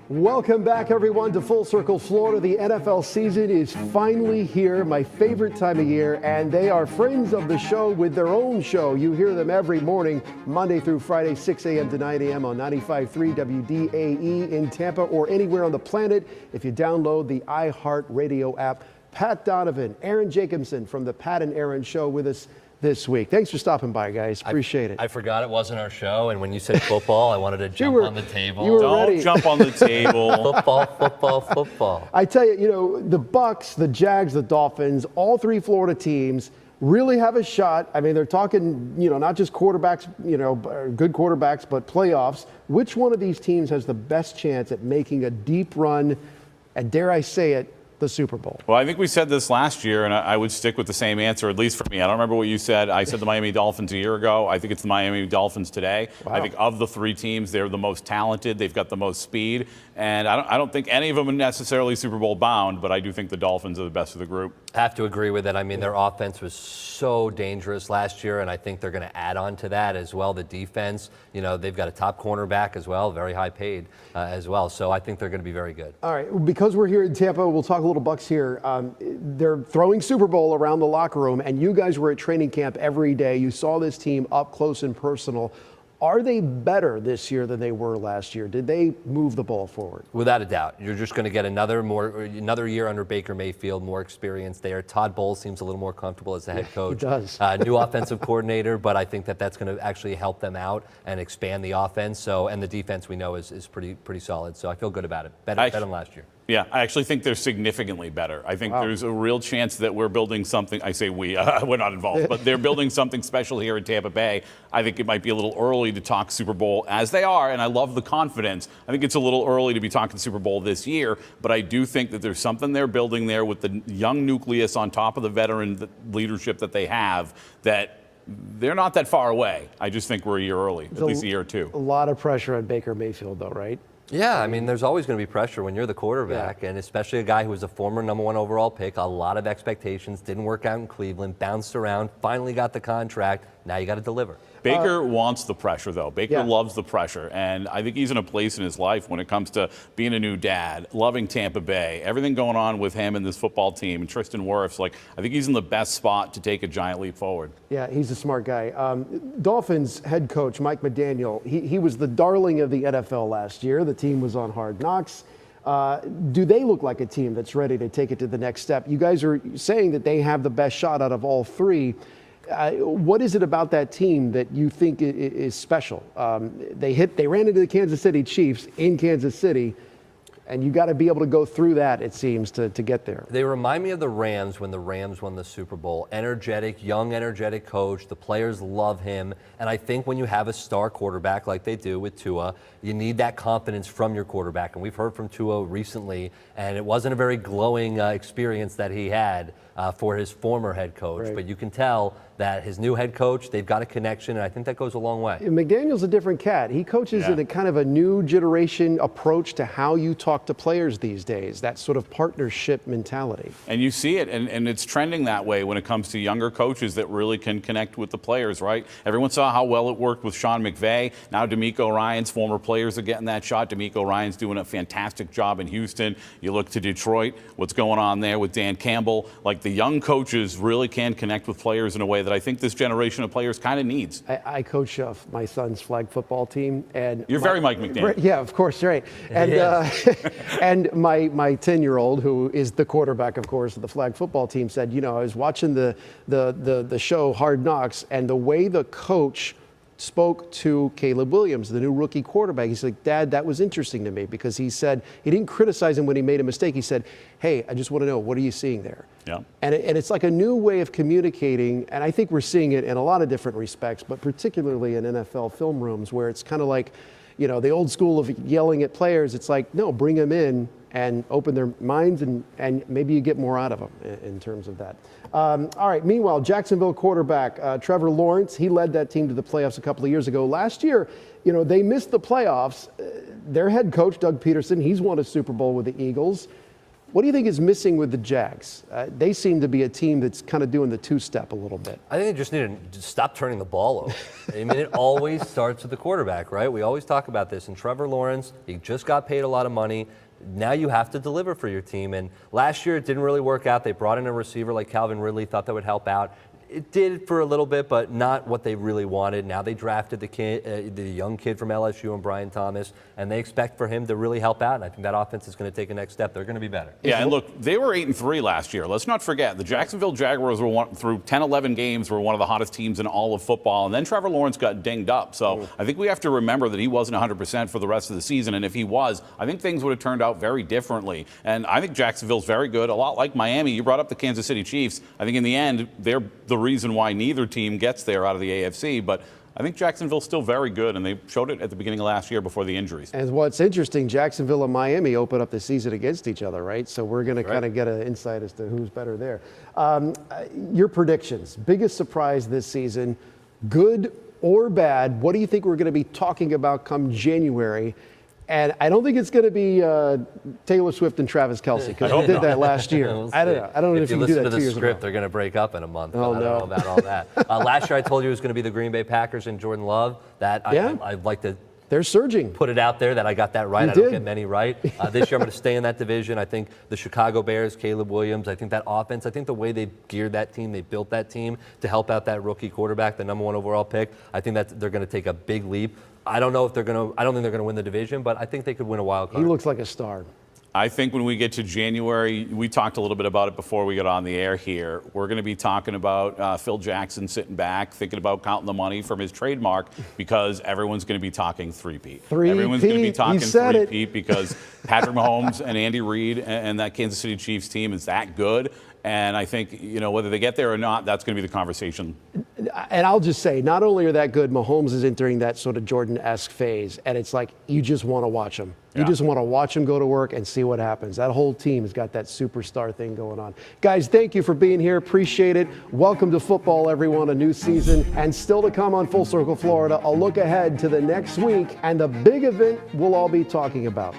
Welcome back, everyone, to Full Circle Florida. The NFL season is finally here, my favorite time of year, and they are friends of the show with their own show. You hear them every morning, Monday through Friday, 6 a.m. to 9 a.m. on 95.3 WDAE in Tampa or anywhere on the planet if you download the iHeartRadio app. Pat Donavan, Aaron Jacobson from the Pat and Aaron Show with us this week. Thanks for stopping by, guys. Appreciate it. I forgot it wasn't our show, and when you said football, I wanted to jump on the table. Don't jump on the table. Football. I tell you, the Bucs, the Jags, the Dolphins, all three Florida teams really have a shot. I mean, they're talking, not just quarterbacks, good quarterbacks, but playoffs. Which one of these teams has the best chance at making a deep run, and dare I say it, the Super Bowl? Well, I think we said this last year, and I would stick with the same answer, at least for me. I don't remember what you said. I said the Miami Dolphins a year ago. I think it's the Miami Dolphins today. Wow. I think of the three teams, they're the most talented. They've got the most speed. And I don't think any of them are necessarily Super Bowl bound, but I do think the Dolphins are the best of the group. I have to agree with it. I mean, their offense was so dangerous last year, and I think they're going to add on to that as well. The defense, they've got a top cornerback as well, very high paid as well. So I think they're going to be very good. All right, because we're here in Tampa, we'll talk a little Bucs here. They're throwing Super Bowl around the locker room, and you guys were at training camp every day. You saw this team up close and personal. Are they better this year than they were last year? Did they move the ball forward? Without a doubt. You're just going to get another year under Baker Mayfield, more experience there. Todd Bowles seems a little more comfortable as the head coach. He does. New offensive coordinator, but I think that's going to actually help them out and expand the offense. So, and the defense we know is pretty solid. So I feel good about it. Better than last year. Yeah, I actually think they're significantly better. I think there's a real chance that we're building something. I say we, we're not involved, but they're building something special here in Tampa Bay. I think it might be a little early to talk Super Bowl as they are, and I love the confidence. I think it's a little early to be talking Super Bowl this year, but I do think that there's something they're building there with the young nucleus on top of the veteran leadership that they have that they're not that far away. I just think we're a year early, at least a year or two. A lot of pressure on Baker Mayfield, though, right? Yeah, I mean, there's always going to be pressure when you're the quarterback, and especially a guy who was a former #1 overall pick, a lot of expectations, didn't work out in Cleveland, bounced around, finally got the contract. Now you got to deliver. Baker wants the pressure, though. Baker loves the pressure, and I think he's in a place in his life when it comes to being a new dad, loving Tampa Bay, everything going on with him and this football team, and Tristan Wirfs. I think he's in the best spot to take a giant leap forward. Yeah, he's a smart guy. Dolphins head coach Mike McDaniel, he was the darling of the NFL last year. The team was on Hard Knocks. Do they look like a team that's ready to take it to the next step? You guys are saying that they have the best shot out of all three. What is it about that team that you think is special? They ran into the Kansas City Chiefs in Kansas City, and you got to be able to go through that, it seems, to get there. They remind me of the Rams when the Rams won the Super Bowl. Energetic, young, energetic coach. The players love him. And I think when you have a star quarterback like they do with Tua, you need that confidence from your quarterback. And we've heard from Tua recently, and it wasn't a very glowing experience that he had for his former head coach. Right. But you can tell that his new head coach, they've got a connection, and I think that goes a long way. McDaniel's a different cat. He coaches in a kind of a new generation approach to how you talk to players these days, that sort of partnership mentality. And you see it, and it's trending that way when it comes to younger coaches that really can connect with the players, right? Everyone saw how well it worked with Sean McVay. Now DeMeco Ryans, former players are getting that shot. DeMeco Ryans doing a fantastic job in Houston. You look to Detroit, what's going on there with Dan Campbell. The young coaches really can connect with players in a way that I think this generation of players kind of needs. I coach my son's flag football team, and you're very Mike McDaniel. Yeah, of course, right. And and my 10-year-old, who is the quarterback, of course, of the flag football team, said, I was watching the show Hard Knocks, and the way the coach spoke to Caleb Williams, the new rookie quarterback. He's like, Dad, that was interesting to me, because he said, he didn't criticize him when he made a mistake. He said, hey, I just want to know, what are you seeing there? Yeah. And it's like a new way of communicating, and I think we're seeing it in a lot of different respects, but particularly in NFL film rooms, where it's kind of like, the old school of yelling at players. It's like, no, bring them in and open their minds, and maybe you get more out of them in terms of that. All right, meanwhile, Jacksonville quarterback Trevor Lawrence, he led that team to the playoffs a couple of years ago. Last year, they missed the playoffs. Their head coach, Doug Peterson, he's won a Super Bowl with the Eagles. What do you think is missing with the Jags? They seem to be a team that's kind of doing the two-step a little bit. I think they just need to stop turning the ball over. I mean, it always starts with the quarterback, right? We always talk about this. And Trevor Lawrence, he just got paid a lot of money. Now you have to deliver for your team. And last year it didn't really work out. They brought in a receiver like Calvin Ridley, thought that would help out. It did for a little bit, but not what they really wanted. Now they drafted the young kid from LSU and Brian Thomas, and they expect for him to really help out. And I think that offense is going to take a next step. They're going to be better. Yeah, and look, they were 8-3 last year. Let's not forget the Jacksonville Jaguars were through 10, 11 games were one of the hottest teams in all of football, and then Trevor Lawrence got dinged up. So I think we have to remember that he wasn't 100% for the rest of the season, and if he was, I think things would have turned out very differently. And I think Jacksonville's very good, a lot like Miami. You brought up the Kansas City Chiefs. I think in the end, they're the reason why neither team gets there out of the AFC, but I think Jacksonville's still very good, and they showed it at the beginning of last year before the injuries. And what's interesting, Jacksonville and Miami open up the season against each other, right? So we're going to kind of get an insight as to who's better there. Your predictions, biggest surprise this season, good or bad, what do you think we're going to be talking about come January? And I don't think it's going to be Taylor Swift and Travis Kelce, because we did that last year. We'll I don't know. I don't know if you can do that 2 years listen to the in a script, row. they're going to break up in a month. Oh, I don't know about all that. Last year I told you it was going to be the Green Bay Packers and Jordan Love. I'd like to They're surging. put it out there that I got that right. I don't get many right. This year I'm going to stay in that division. I think the Chicago Bears, Caleb Williams, I think that offense, I think the way they geared that team, they built that team to help out that rookie quarterback, the #1 overall pick, I think that they're going to take a big leap. I don't think they're going to win the division, but I think they could win a wild card. He looks like a star. I think when we get to January, we talked a little bit about it before we got on the air here. We're going to be talking about Phil Jackson sitting back, thinking about counting the money from his trademark, because everyone's going to be talking three-peat. Everyone's going to be talking three-peat because Patrick Mahomes and Andy Reid and that Kansas City Chiefs team is that good. And I think, whether they get there or not, that's going to be the conversation. And I'll just say, not only are that good, Mahomes is entering that sort of Jordan-esque phase, and it's like you just want to watch him. You just want to watch him go to work and see what happens. That whole team's got that superstar thing going on. Guys, thank you for being here. Appreciate it. Welcome to football, everyone. A new season, and still to come on Full Circle Florida. A look ahead to the next week and the big event we'll all be talking about.